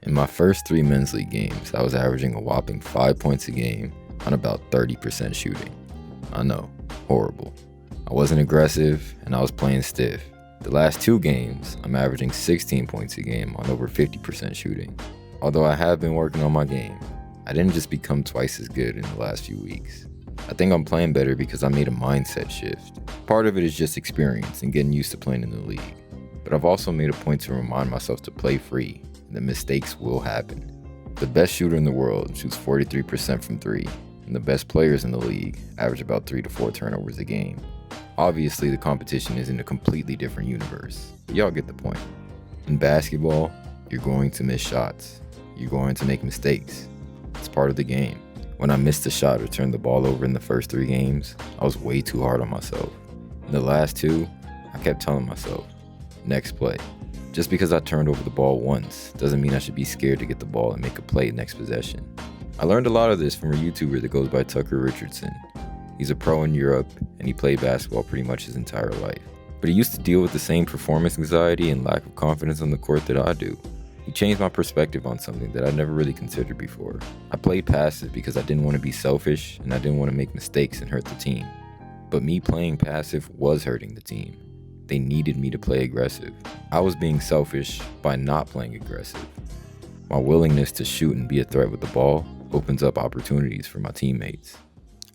In my first 3 men's league games, I was averaging a whopping 5 points a game on about 30% shooting. I know, horrible. I wasn't aggressive and I was playing stiff. The last 2 games, I'm averaging 16 points a game on over 50% shooting. Although I have been working on my game, I didn't just become twice as good in the last few weeks. I think I'm playing better because I made a mindset shift. Part of it is just experience and getting used to playing in the league. But I've also made a point to remind myself to play free, and that mistakes will happen. The best shooter in the world shoots 43% from 3, and the best players in the league average about 3 to 4 turnovers a game. Obviously, the competition is in a completely different universe, but y'all get the point. In basketball, you're going to miss shots. You're going to make mistakes. It's part of the game. When I missed a shot or turned the ball over in the first 3 games, I was way too hard on myself. In the last 2, I kept telling myself, next play. Just because I turned over the ball once doesn't mean I should be scared to get the ball and make a play next possession. I learned a lot of this from a YouTuber that goes by Tucker Richardson. He's a pro in Europe and he played basketball pretty much his entire life. But he used to deal with the same performance anxiety and lack of confidence on the court that I do. He changed my perspective on something that I'd never really considered before. I played passive because I didn't want to be selfish and I didn't want to make mistakes and hurt the team. But me playing passive was hurting the team. They needed me to play aggressive. I was being selfish by not playing aggressive. My willingness to shoot and be a threat with the ball opens up opportunities for my teammates.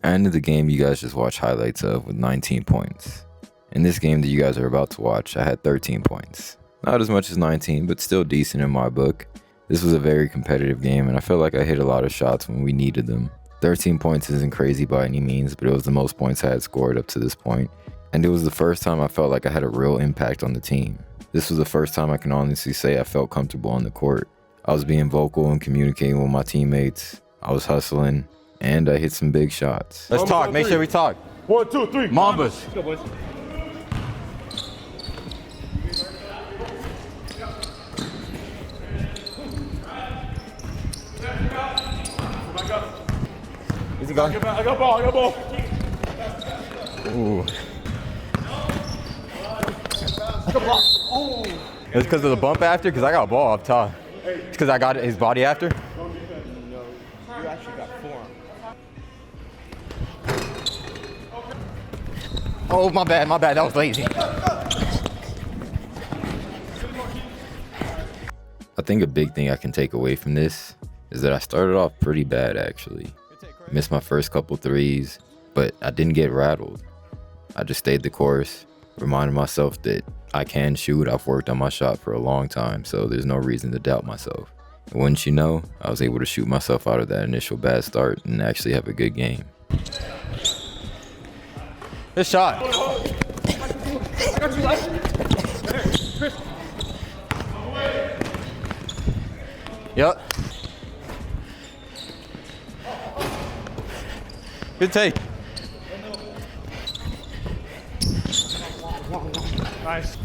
I ended the game you guys just watched highlights of with 19 points. In this game that you guys are about to watch, I had 13 points. Not as much as 19, but still decent in my book. This was a very competitive game and I felt like I hit a lot of shots when we needed them. 13 points isn't crazy by any means, but it was the most points I had scored up to this point. And it was the first time I felt like I had a real impact on the team. This was the first time I can honestly say I felt comfortable on the court. I was being vocal and communicating with my teammates. I was hustling, and I hit some big shots. Let's talk. Make sure we talk. 1, 2, 3. Mambas. Let's go, boys. Easy going. I got ball. Ooh. It's because of the bump after? Because I got a ball up top. It's because I got his body after? No, you actually got form. Oh, my bad. That was lazy. I think a big thing I can take away from this is that I started off pretty bad actually. Missed my first couple threes, but I didn't get rattled. I just stayed the course, reminded myself that I can shoot. I've worked on my shot for a long time, so there's no reason to doubt myself. And wouldn't you know, I was able to shoot myself out of that initial bad start and actually have a good game. Good shot. Yep. Good take. Nice.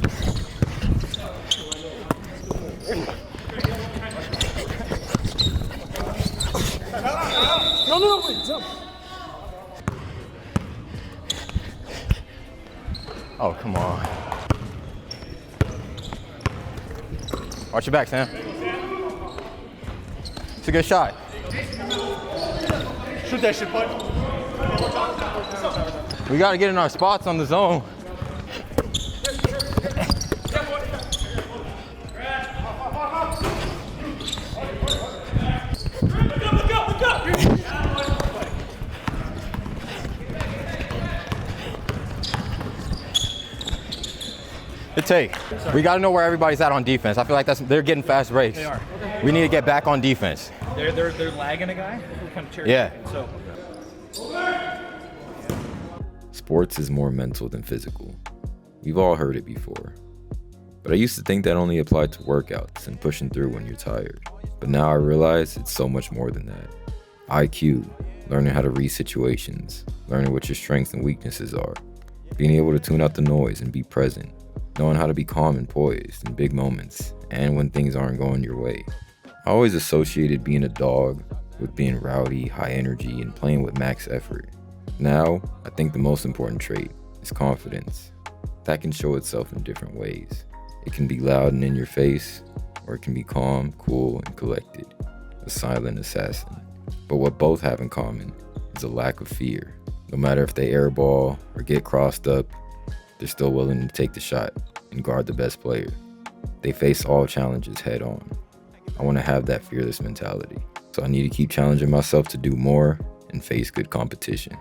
No, wait, jump. Oh, come on. Watch your back, Sam. It's a good shot. Shoot that shit, bud. We got to get in our spots on the zone. Good take. We got to know where everybody's at on defense. I feel like they're getting fast breaks. They are. We need to get back on defense. They're lagging a guy. We're kind of cherry Yeah. picking, so. Sports is more mental than physical. We've all heard it before. But I used to think that only applied to workouts and pushing through when you're tired. But now I realize it's so much more than that. IQ, learning how to read situations, learning what your strengths and weaknesses are, being able to tune out the noise and be present, knowing how to be calm and poised in big moments and when things aren't going your way. I always associated being a dog with being rowdy, high energy, and playing with max effort. Now, I think the most important trait is confidence. That can show itself in different ways. It can be loud and in your face, or it can be calm, cool, and collected, a silent assassin. But what both have in common is a lack of fear. No matter if they airball or get crossed up, they're still willing to take the shot and guard the best player. They face all challenges head on. I want to have that fearless mentality. So I need to keep challenging myself to do more and face good competition.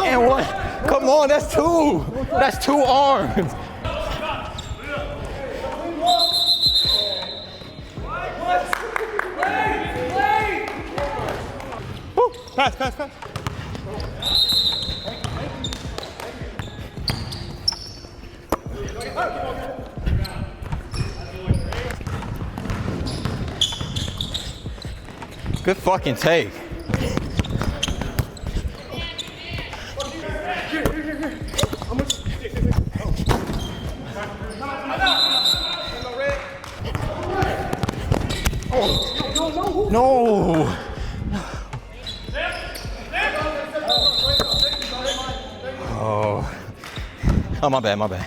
And one. Come on, that's two. That's 2 arms. Woo. Pass, pass, pass. Good fucking take. No. Oh, my bad, my bad.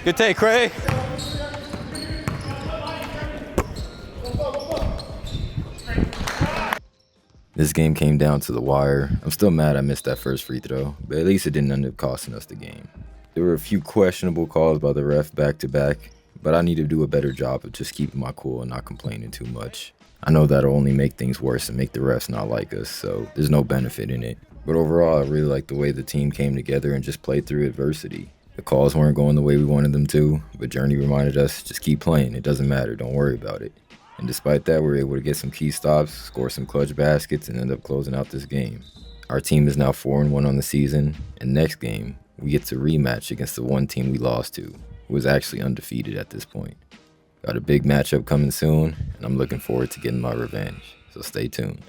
Good take, Craig. This game came down to the wire. I'm still mad I missed that first free throw, but at least it didn't end up costing us the game. There were a few questionable calls by the ref back to back, but I need to do a better job of just keeping my cool and not complaining too much. I know that'll only make things worse and make the refs not like us, so there's no benefit in it. But overall, I really like the way the team came together and just played through adversity. The calls weren't going the way we wanted them to, but Journey reminded us, just keep playing, it doesn't matter, don't worry about it. And despite that, we were able to get some key stops, score some clutch baskets, and end up closing out this game. Our team is now 4-1 on the season, and next game, we get to rematch against the one team we lost to, who was actually undefeated at this point. Got a big matchup coming soon, and I'm looking forward to getting my revenge, so stay tuned.